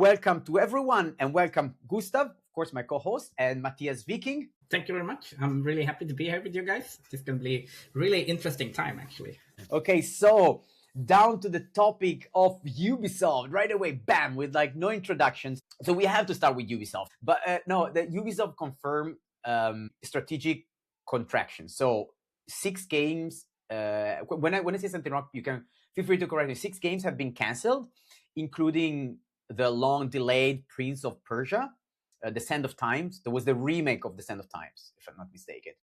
welcome to everyone, and welcome Gustav, of course, my co-host, and Matthias Viking. Thank you very much. I'm really happy to be here with you guys. It's going to be really interesting time, actually. Okay, so down to the topic of Ubisoft right away, bam, with like no introductions. So we have to start with Ubisoft, but no, the Ubisoft confirmed strategic contraction. So 6 games. When I say something wrong, you can feel free to correct me. 6 games have been canceled, including the long-delayed Prince of Persia, the Sands of Time. There was the remake of the Sands of Time, if I'm not mistaken.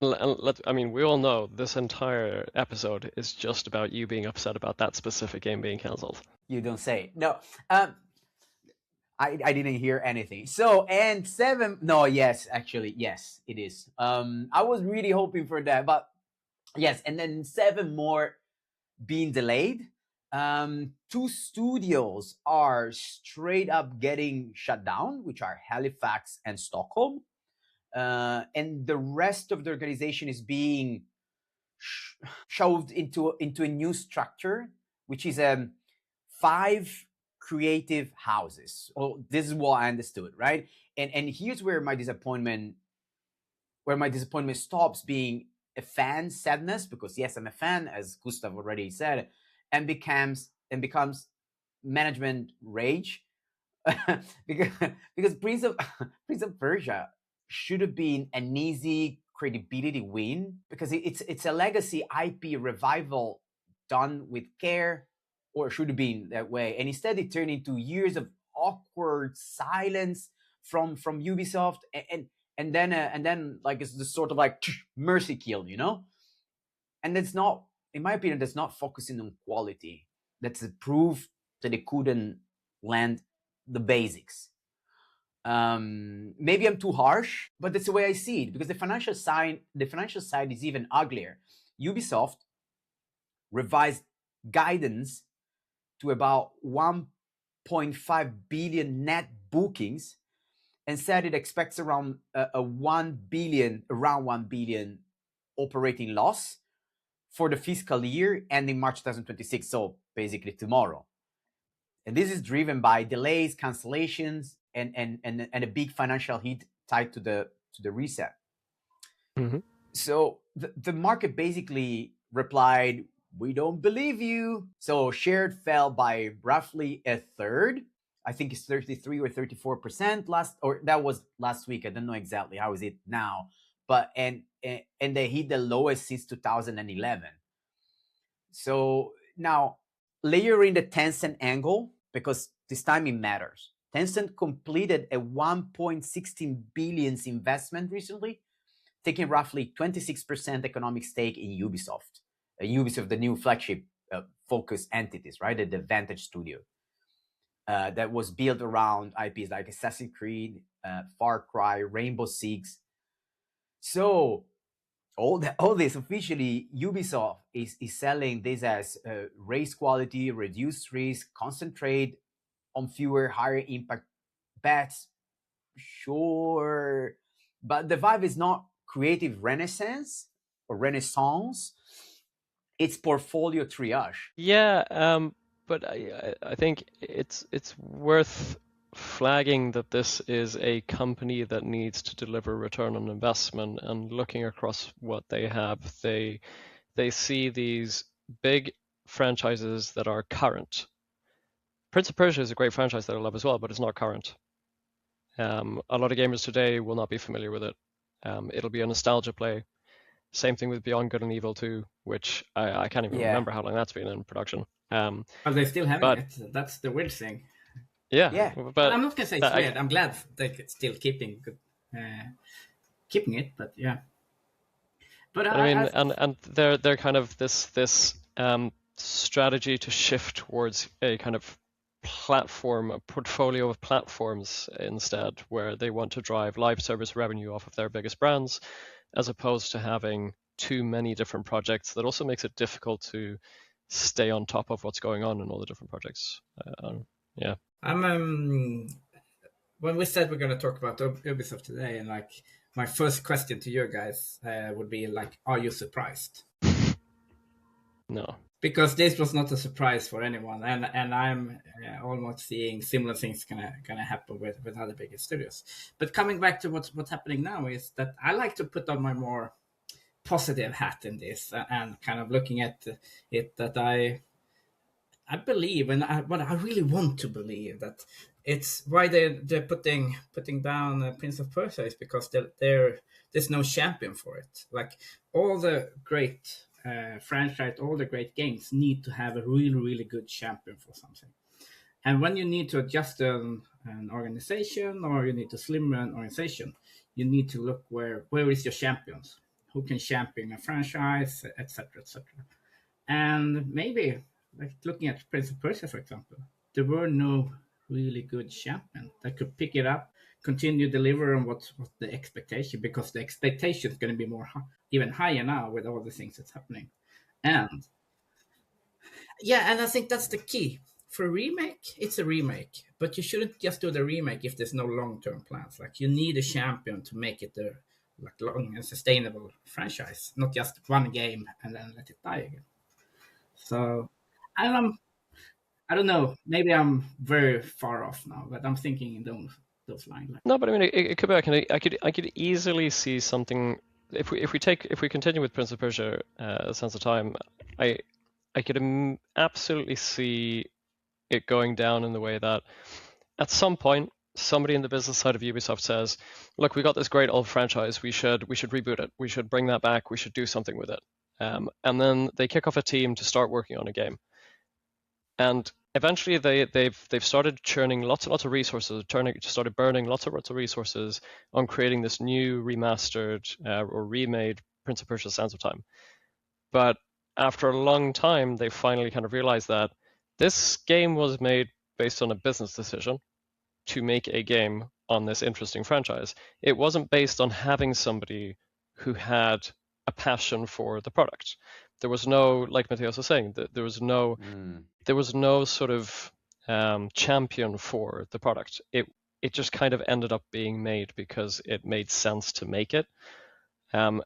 I mean, we all know this entire episode is just about you being upset about that specific game being cancelled. You don't say. No, I didn't hear anything. So, and 7, no, yes, actually, yes, it is. I was really hoping for that, but yes, and then 7 more being delayed. 2 studios are straight up getting shut down, which are Halifax and Stockholm. And the rest of the organization is being shoved into a new structure, which is 5 creative houses. Oh, this is what I understood, right? And here's where my disappointment stops being a fan sadness, because yes, I'm a fan, as Gustav already said, and becomes management rage. because Prince of Persia should have been an easy credibility win, because it's a legacy IP revival done with care, or should have been that way, and instead it turned into years of awkward silence from Ubisoft, and then like it's this sort of like mercy kill, you know, and that's not, in my opinion, that's not focusing on quality. That's a proof that they couldn't land the basics. Maybe I'm too harsh, but that's the way I see it, because the financial side is even uglier. Ubisoft revised guidance to about 1.5 billion net bookings, and said it expects around a 1 billion operating loss for the fiscal year ending March 2026, so basically tomorrow. And this is driven by delays, cancellations, and a big financial hit tied to the reset. Mm-hmm. So the market basically replied, "We don't believe you." So shares fell by roughly a third. I think it's 33 or 34% that was last week. I don't know exactly how is it now, but and they hit the lowest since 2011. So now layer in the Tencent angle, because this time it matters. Tencent completed a 1.16 billion investment recently, taking roughly 26% economic stake in Ubisoft. Ubisoft, the new flagship focused entities, right? The Vantage Studio. That was built around IPs like Assassin's Creed, Far Cry, Rainbow Six. So all this officially, Ubisoft is selling this as raise quality, reduce risk, concentrate on fewer, higher impact bets. Sure, but the vibe is not creative renaissance or renaissance. It's portfolio triage. Yeah, but I think it's worth flagging that this is a company that needs to deliver return on investment, and looking across what they have, they see these big franchises that are current. Prince of Persia is a great franchise that I love as well, but it's not current. A lot of gamers today will not be familiar with it. It'll be a nostalgia play. Same thing with Beyond Good and Evil 2, which I can't even remember how long that's been in production. But they still have it. That's the weird thing. Yeah. But I'm not gonna say it's weird. I'm glad they're still keeping it, but yeah. But I mean, and they're kind of this strategy to shift towards a kind of platform, a portfolio of platforms instead, where they want to drive live service revenue off of their biggest brands, as opposed to having too many different projects. That also makes it difficult to stay on top of what's going on in all the different projects. Yeah. When we said we're going to talk about Ubisoft today, and like my first question to you guys would be like, are you surprised? No. because this was not a surprise for anyone, and I'm almost seeing similar things gonna happen with other bigger studios. But coming back to what's happening now is that I like to put on my more positive hat in this, and kind of looking at it, that I believe, and what I really want to believe, that it's why they're putting down Prince of Persia is because there's no champion for it. Like all the great franchise, all the great games need to have a really really good champion for something. And when you need to adjust an organization, or you need to slim an organization, you need to look where is your champions, who can champion a franchise, etc., etc. And maybe, like looking at Prince of Persia, for example, there were no really good champion that could pick it up, continue deliver on what's the expectation, because the expectation is going to be even higher now with all the things that's happening. And yeah, and I think that's the key. For a remake, it's a remake, but you shouldn't just do the remake if there's no long-term plans. Like you need a champion to make it a like long and sustainable franchise, not just one game and then let it die again. So I don't know. Maybe I'm very far off now, but I'm thinking in those lines. No, but I mean, it could be. I could easily see something. If we continue with Prince of Persia, Sands of Time, I could absolutely see it going down in the way that at some point somebody in the business side of Ubisoft says, "Look, we got this great old franchise. We should reboot it. We should bring that back. We should do something with it." And then they kick off a team to start working on a game. And eventually they've started churning lots and lots of resources, started burning lots and lots of resources on creating this new remastered or remade Prince of Persia: Sands of Time. But after a long time, they finally kind of realized that this game was made based on a business decision to make a game on this interesting franchise. It wasn't based on having somebody who had a passion for the product. There was no, like Matthias was saying, there was no sort of champion for the product. It just kind of ended up being made because it made sense to make it. And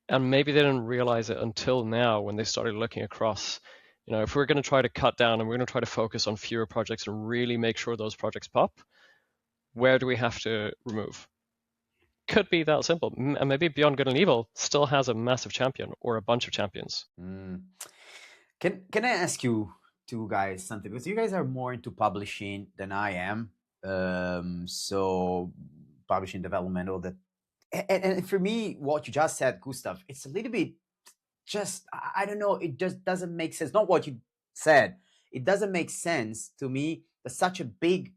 maybe they didn't realize it until now when they started looking across, if we're going to try to cut down and we're going to try to focus on fewer projects and really make sure those projects pop, where do we have to remove? Could be that simple. And maybe Beyond Good and Evil still has a massive champion or a bunch of champions. Can I ask you two guys something? Because you guys are more into publishing than I am. So publishing, development, all that. And for me, what you just said, Gustav, it's a little bit just, I don't know, it just doesn't make sense. Not what you said. It doesn't make sense to me that such a big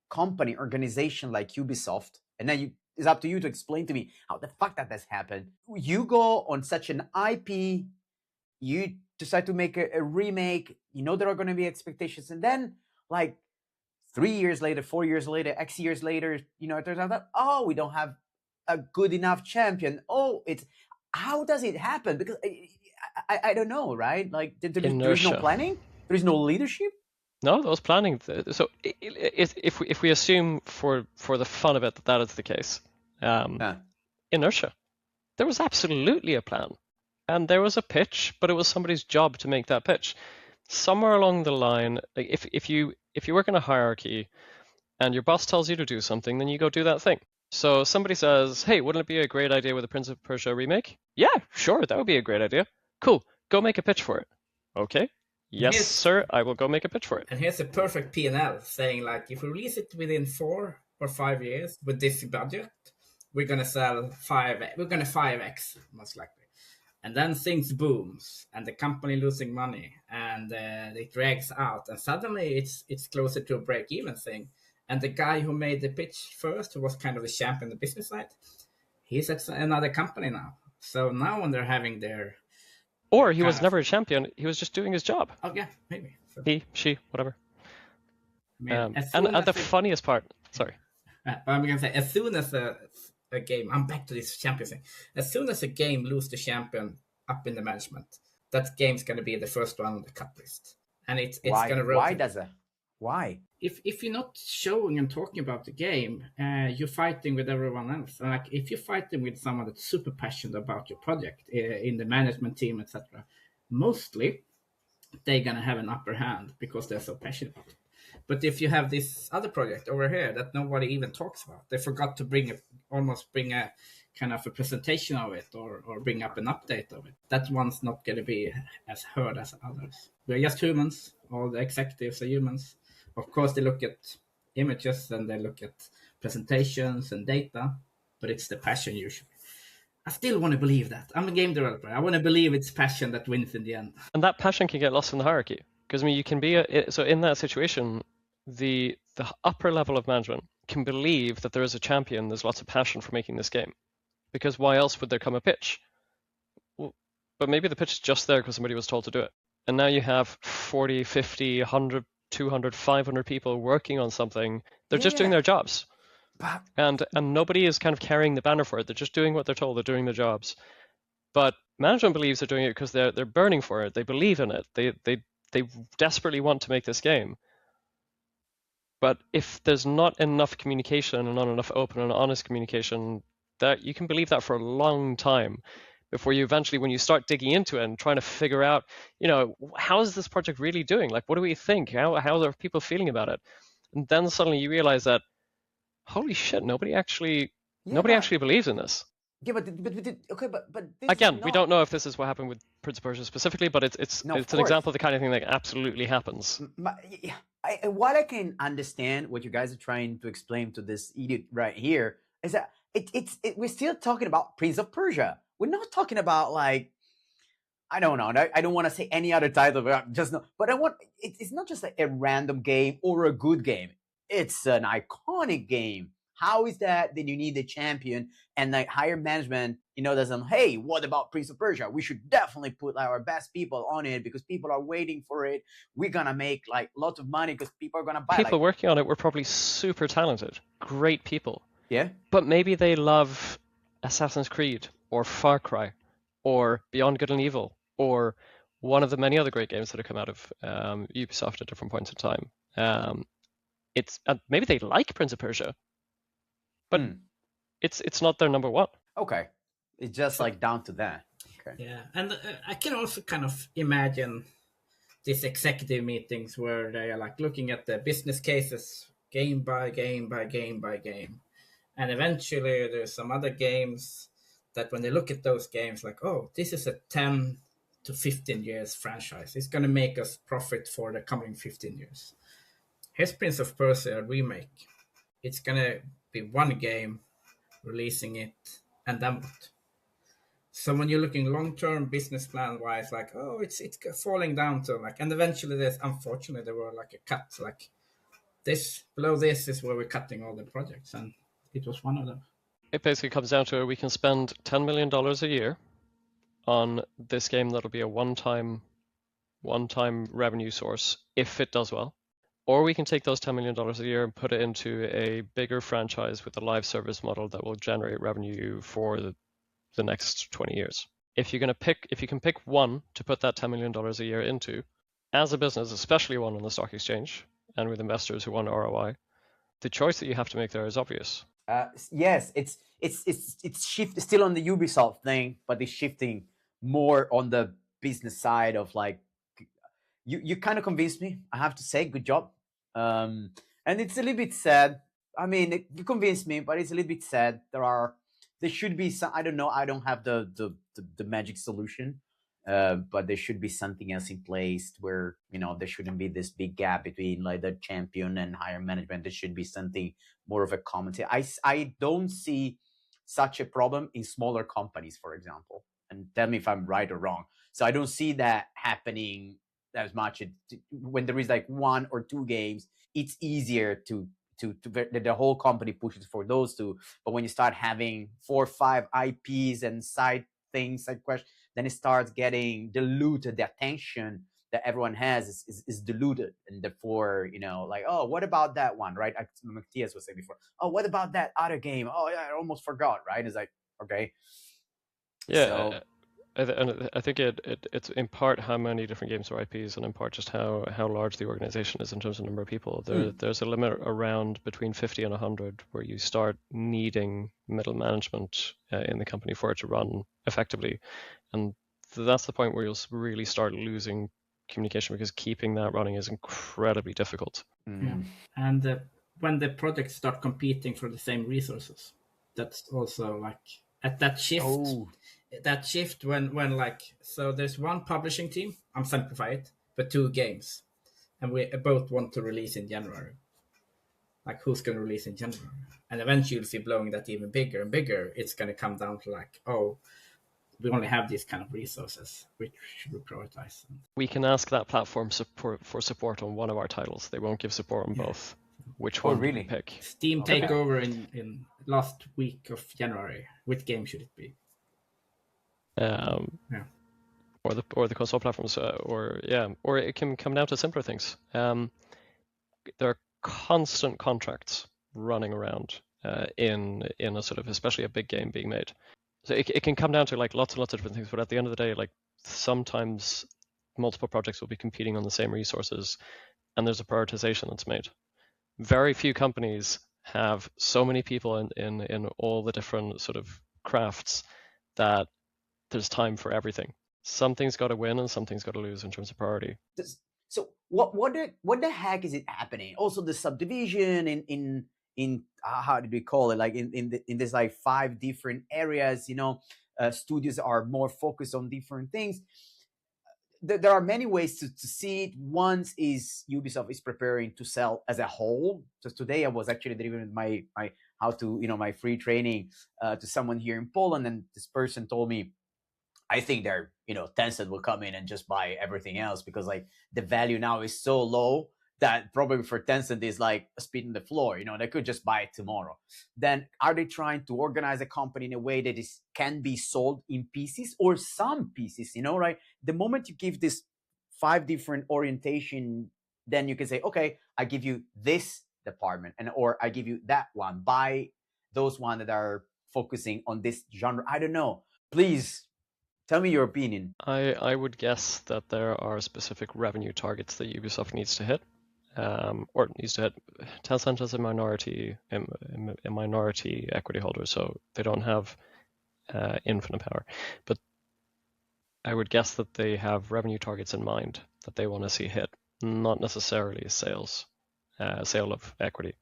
company, organization like Ubisoft, and then it's up to you to explain to me how the fuck that has happened. You go on such an IP, you decide to make a remake, there are going to be expectations, and then like 3 years later, 4 years later, X years later, it turns out that, we don't have a good enough champion. How does it happen? Because I don't know, right? Like there's no planning, there's no leadership. No, there was planning. So if we assume for the fun of it that is the case, inertia. There was absolutely a plan, and there was a pitch, but it was somebody's job to make that pitch. Somewhere along the line, like if you work in a hierarchy, and your boss tells you to do something, then you go do that thing. So somebody says, "Hey, wouldn't it be a great idea with a Prince of Persia remake?" Yeah, sure, that would be a great idea. Cool, go make a pitch for it. Okay. Yes, sir, I will go make a pitch for it. And here's a perfect P&L saying, like, if we release it within 4 or 5 years with this budget, we're going to sell 5x, most likely. And then things booms, and the company losing money, and it drags out, and suddenly it's closer to a break-even thing. And the guy who made the pitch first, who was kind of the champion on the business side, he's at another company now. So now when they're having their... Or he was never a champion. He was just doing his job. Oh, yeah, maybe. So, he, she, whatever. and the funniest part, sorry. I'm going to say, as soon as a game, I'm back to this champion thing. As soon as a game loses the champion up in the management, that game's going to be the first one on the cut list. And it's going to rotate. Why does that? Why? If you're not showing and talking about the game, you're fighting with everyone else. And like if you're fighting with someone that's super passionate about your project in the management team, etc., mostly they're gonna have an upper hand because they're so passionate about it. But if you have this other project over here that nobody even talks about, they forgot to bring a kind of a presentation of it or bring up an update of it. That one's not going to be as heard as others. We're just humans. All the executives are humans. Of course, they look at images and they look at presentations and data, but it's the passion usually. I still want to believe that. I'm a game developer. I want to believe it's passion that wins in the end. And that passion can get lost in the hierarchy. Because I mean, you can be so in that situation, the upper level of management can believe that there is a champion, there's lots of passion for making this game. Because why else would there come a pitch? Well, but maybe the pitch is just there because somebody was told to do it. And now you have 40, 50, 100, 200, 500 people working on something. They're just doing their jobs. And nobody is kind of carrying the banner for it. They're just doing what they're told. They're doing their jobs. But management believes they're doing it because they're burning for it. They believe in it. They desperately want to make this game. But if there's not enough communication and not enough open and honest communication, that you can believe that for a long time before you eventually, when you start digging into it and trying to figure out, how is this project really doing? Like, what do we think? How are people feeling about it? And then suddenly you realize that, holy shit, nobody actually believes in this. Yeah, but this again, we don't know if this is what happened with Prince of Persia specifically, but it's an example of the kind of thing that absolutely happens. What I can understand what you guys are trying to explain to this idiot right here is that we're still talking about Prince of Persia. We're not talking about, like, I don't know. I don't want to say any other title, but it's not just like a random game or a good game. It's an iconic game. How is that you need a champion and like higher management, doesn't, hey, what about Prince of Persia? We should definitely put our best people on it because people are waiting for it. We're going to make like lots of money because people are going to buy it. People working on it were probably super talented, great people. Yeah. But maybe they love Assassin's Creed or Far Cry or Beyond Good and Evil or one of the many other great games that have come out of Ubisoft at different points in time. Maybe they like Prince of Persia, but it's not their number one. Okay. It's just like down to that. Okay. Yeah. And I can also kind of imagine these executive meetings where they are like looking at the business cases game by game by game by game. And eventually there's some other games that when they look at those games, like, oh, this is a 10 to 15 years franchise. It's going to make us profit for the coming 15 years. Here's Prince of Persia remake. It's going to be one game, releasing it, and then what? So when you're looking long-term business plan-wise, like, oh, it's falling down to like, and eventually unfortunately, there were like a cut, like this, below this is where we're cutting all the projects, and it was one of them. It basically comes down to we can spend $10 million a year on this game that'll be a one-time revenue source if it does well. Or we can take those $10 million a year and put it into a bigger franchise with a live service model that will generate revenue for the next 20 years. If you can pick one to put that $10 million a year into, as a business, especially one on the stock exchange and with investors who want ROI, the choice that you have to make there is obvious. Yes, it's still on the Ubisoft thing, but it's shifting more on the business side of like, you kind of convinced me, I have to say. Good job. And it's a little bit sad. I mean, you convinced me, but it's a little bit sad. There should be some, I don't know, I don't have the magic solution, but there should be something else in place where, there shouldn't be this big gap between like the champion and higher management. There should be something more of a common. I don't see such a problem in smaller companies, for example, and tell me if I'm right or wrong. So I don't see that happening as much. When there is like one or two games, it's easier to the whole company pushes for those two. But when you start having 4 or 5 IPs and side things, side questions, then it starts getting diluted. The attention that everyone has is diluted, and therefore, like, oh, what about that one, right? Matthias was saying before, oh, what about that other game? Oh yeah, I almost forgot, right? It's like, okay. Yeah. So, and I think it's in part how many different games are IPs, and in part just how large the organization is in terms of number of people. There's a limit around between 50 and 100 where you start needing middle management in the company for it to run effectively, and that's the point where you'll really start losing communication, because keeping that running is incredibly difficult. Yeah. And when the projects start competing for the same resources, that's also like at that shift. Oh. That shift when like, so there's one publishing team, I'm simplifying it, but 2 games, and we both want to release in January. Like, who's going to release in January? And eventually you'll see blowing that even bigger and bigger. It's going to come down to like, oh, we only have these kind of resources, which should we prioritize? We can ask that platform for support on one of our titles. They won't give support on both. Which one really? do you pick? Steam takeover in last week of January. Which game should it be? Or the console platforms, or it can come down to simpler things. There are constant contracts running around in a sort of, especially a big game being made. So it can come down to like lots and lots of different things, but at the end of the day, like sometimes multiple projects will be competing on the same resources, and there's a prioritization that's made. Very few companies have so many people in all the different sort of crafts that there's time for everything. Something's got to win and something's got to lose in terms of priority. So what the heck is it happening? Also, the subdivision in how did we call it? Like in this like 5 different areas. Studios are more focused on different things. There are many ways to see it. One is Ubisoft is preparing to sell as a whole. Just today, I was actually delivering my how to my free training to someone here in Poland, and this person told me, I think they're Tencent will come in and just buy everything else, because like the value now is so low that probably for Tencent is like a spit in the floor. They could just buy it tomorrow. Then are they trying to organize a company in a way that can be sold in pieces or some pieces, right? The moment you give this 5 different orientation, then you can say, okay, I give you this department, or I give you that one. Buy those one that are focusing on this genre. I don't know. Please tell me your opinion. I would guess that there are specific revenue targets that Ubisoft needs to hit. Or needs to hit. Tencent is a minority equity holder, so they don't have infinite power. But I would guess that they have revenue targets in mind that they want to see hit, not necessarily sale of equity.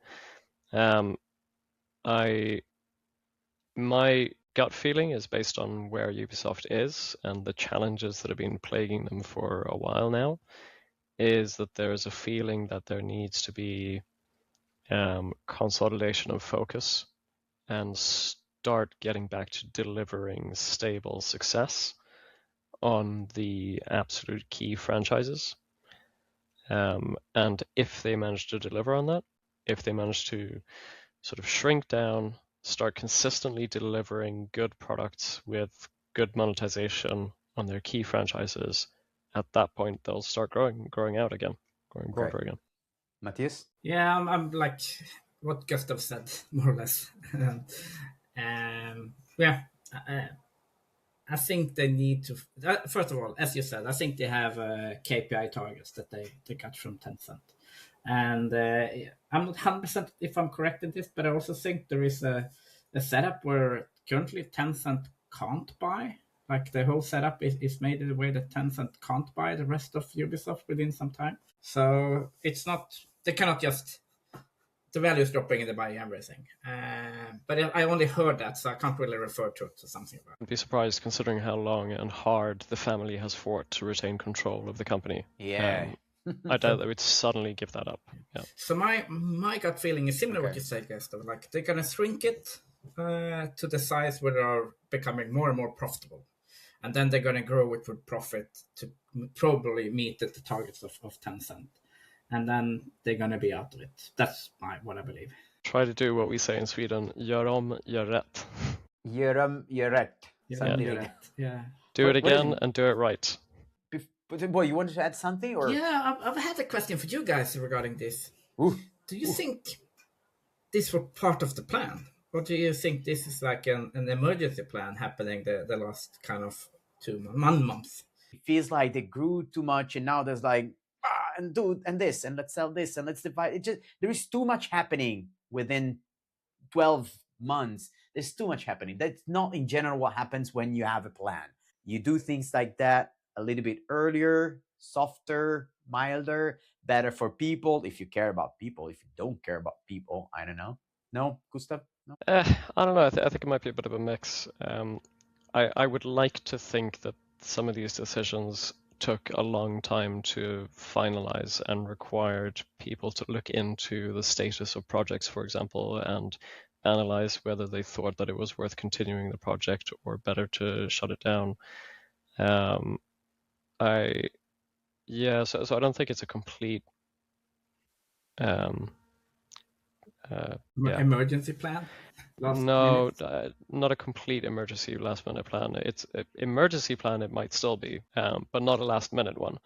My gut feeling is based on where Ubisoft is and the challenges that have been plaguing them for a while now, is that there is a feeling that there needs to be consolidation of focus and start getting back to delivering stable success on the absolute key franchises. And if they manage to deliver on that, if they manage to sort of shrink down, start consistently delivering good products with good monetization on their key franchises, at that point they'll start growing out again, growing broader again. Matthias? Yeah, I'm like what Gustav said, more or less. I think they need to. First of all, as you said, I think they have KPI targets that they got from Tencent, and I'm not 100% if I'm correct in this, but I also think there is a setup where currently Tencent can't buy. Like the whole setup is made in a way that Tencent can't buy the rest of Ubisoft within some time. So it's not, they cannot just, the value is dropping and they buy everything. But I only heard that, so I can't really refer to something about it. I'd be surprised considering how long and hard the family has fought to retain control of the company. Yeah. I doubt they would suddenly give that up. Yeah. So my gut feeling is similar to what you said, Gustav. Like they're going to shrink it to the size where they are becoming more and more profitable. And then they're going to grow it with profit to probably meet the targets of Tencent. And then they're going to be out of it. That's what I believe. Try to do what we say in Sweden, gör om, gör rätt. Gör om, gör rätt. Yeah. Do it again and do it right. Boy, you wanted to add something? Or? Yeah, I've had a question for you guys regarding this. Ooh. Do you think this was part of the plan? Or do you think this is like an emergency plan happening the last kind of 2 months? It feels like they grew too much and now there's like, and do and this, and let's sell this, and let's divide. It just, there is too much happening within 12 months. There's too much happening. That's not in general what happens when you have a plan. you do things like that a little bit earlier, softer, milder, better for people if you care about people. If you don't care about people, I don't know. No, Gustav? No? I don't know. I think it might be a bit of a mix. I would like to think that some of these decisions took a long time to finalize and required people to look into the status of projects, for example, and analyze whether they thought that it was worth continuing the project or better to shut it down. So I don't think it's a complete emergency plan. No, not a complete emergency last minute plan. It's an emergency plan. It might still be, but not a last minute one.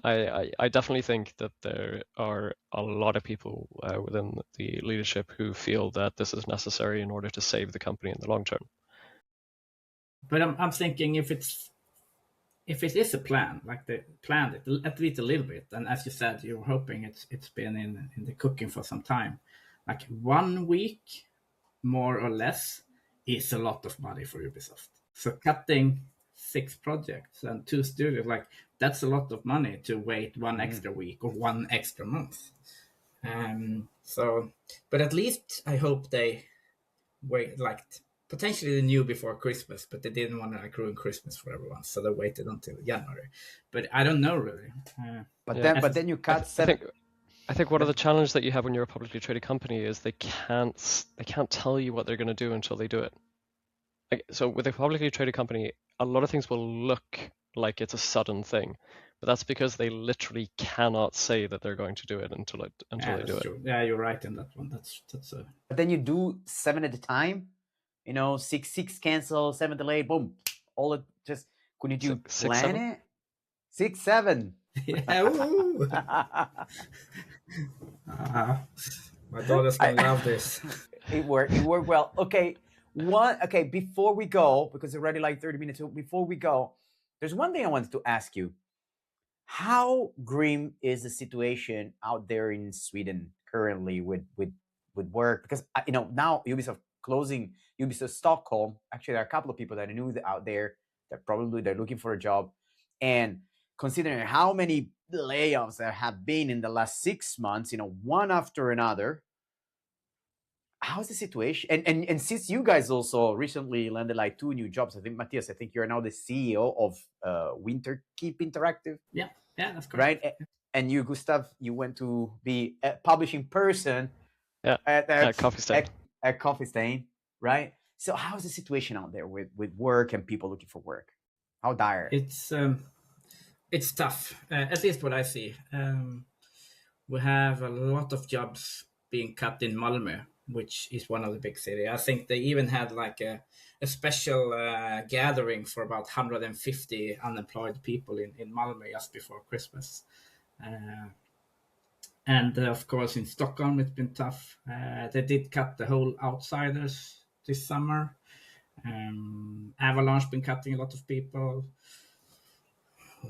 I definitely think that there are a lot of people within the leadership who feel that this is necessary in order to save the company in the long term. But I'm thinking if it is a plan, like they planned it at least a little bit, and as you said, you're hoping it's been in the cooking for some time. Like 1 week, more or less, is a lot of money for Ubisoft. So cutting 6 projects and 2 studios, like that's a lot of money to wait 1 extra week or 1 extra month. But at least I hope they wait, like potentially they knew before Christmas, but they didn't want to like ruin Christmas for everyone, so they waited until January. But I don't know really. But then you cut seven. I think one of the challenges that you have when you're a publicly traded company is they can't tell you what they're going to do until they do it. So with a publicly traded company, a lot of things will look like it's a sudden thing, but that's because they literally cannot say that they're going to do it until they do true. it. Yeah, you're right in that one. That's But then you do 7 at a time. 6 cancel, 7 delayed, boom. All it just couldn't you plan 7? it? 6, 7. Yeah. My daughter's gonna love this. It worked well. Okay. Before we go, because it's already like 30 minutes, before we go, there's one thing I wanted to ask you. How grim is the situation out there in Sweden currently with work? Because now Ubisoft closing Ubisoft Stockholm. Actually, there are a couple of people that I knew out there that probably they're looking for a job, and considering how many layoffs there have been in the last 6 months, one after another. How's the situation? And since you guys also recently landed like 2 new jobs, I think Matthias, you're now the CEO of Winterkeep Interactive. Yeah, that's correct. Right, and you, Gustav, you went to be a publishing person. At Coffee Stain. At Coffee Stain, right? So how's the situation out there with work and people looking for work? How dire? It's tough, at least what I see. We have a lot of jobs being cut in Malmö, which is one of the big cities. I think they even had like a special gathering for about 150 unemployed people in Malmö just before Christmas. And of course in Stockholm it's been tough. They did cut the whole Outsiders this summer. Avalanche been cutting a lot of people.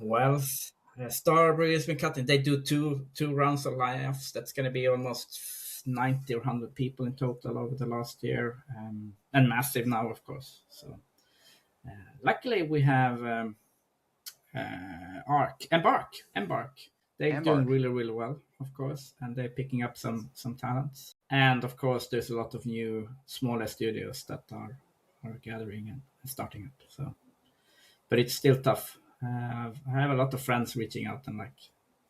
Well, Starbreeze has been cutting. They do two rounds of layoffs. That's going to be almost 90 or 100 people in total over the last year, and massive now, of course. So luckily we have Embark. They're doing really, really well, of course, and they're picking up some talents. And of course, there's a lot of new smaller studios that are gathering and starting up. So, but it's still tough. I have a lot of friends reaching out and like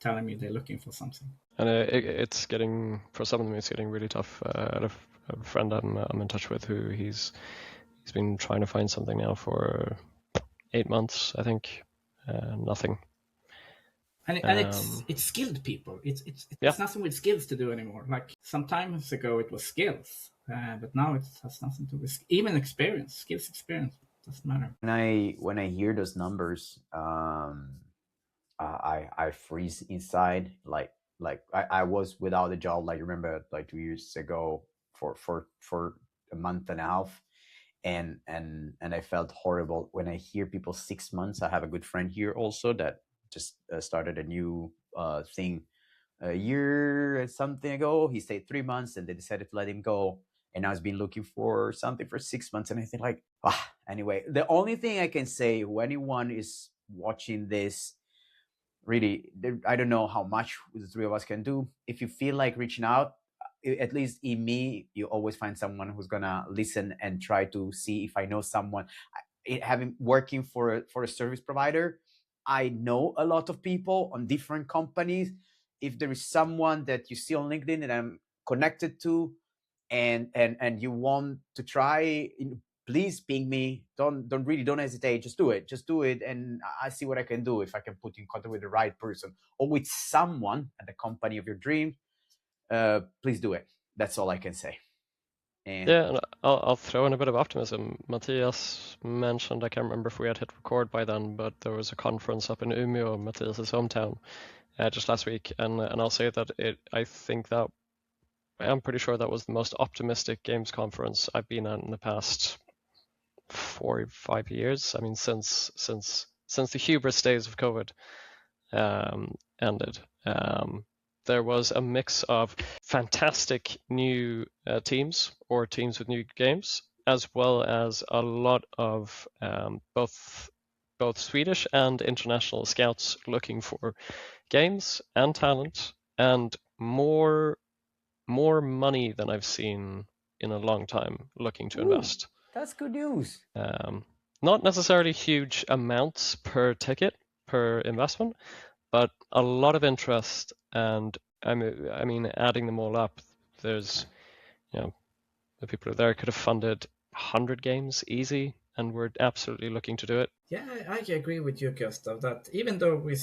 telling me they're looking for something. And it's getting, for some of them, it's getting really tough. I have a friend I'm in touch with who he's been trying to find something now for 8 months, I think. Nothing. And it's skilled people. It's nothing with skills to do anymore. Like some time ago it was skills, but now it has nothing to do with even experience. Skills, experience doesn't matter. When I hear those numbers, I freeze inside. Like I was without a job. Like remember, like 2 years ago for a month and a half, and I felt horrible when I hear people 6 months. I have a good friend here also that just started a new thing a year and something ago. He stayed 3 months and they decided to let him go. and I've been looking for something for 6 months, and I think like, anyway, the only thing I can say, when anyone is watching this, really, I don't know how much the three of us can do. If you feel like reaching out, at least in me, you always find someone who's gonna listen and try to see if I know someone. Having working for a service provider, I know a lot of people on different companies. If there is someone that you see on LinkedIn that I'm connected to, and you want to try, please ping me. Don't hesitate. Just do it, and I see what I can do. If I can put you in contact with the right person or with someone at the company of your dreams, please do it. That's all I can say. And yeah, and I'll throw in a bit of optimism. Matthias mentioned, I can't remember if we had hit record by then, but there was a conference up in Umeå, Matthias's hometown, just last week, and I'll say that I think that I'm pretty sure that was the most optimistic games conference I've been at in the past 4 or 5 years. I mean, since the hubris days of COVID ended. There was a mix of fantastic new teams or teams with new games, as well as a lot of both Swedish and international scouts looking for games and talent, and more money than I've seen in a long time looking to invest. That's good news. Not necessarily huge amounts per ticket, per investment, but a lot of interest. And I mean, adding them all up, there's, the people there could have funded 100 games easy, and we're absolutely looking to do it. Yeah, I agree with you, Gustav, that even though we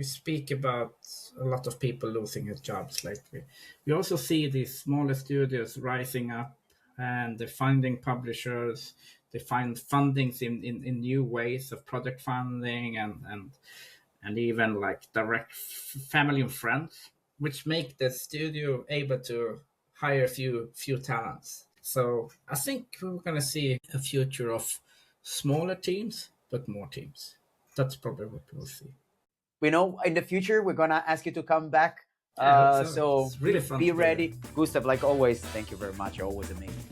speak about a lot of people losing their jobs lately, we also see these smaller studios rising up, and they're finding publishers, they find fundings in new ways of project funding and even like direct family and friends, which make the studio able to hire few talents. So I think we're going to see a future of smaller teams, but more teams. That's probably what we'll see. In the future, we're going to ask you to come back. Yeah, So it's really fun. Be ready. Gustav, like always, thank you very much. You're always amazing.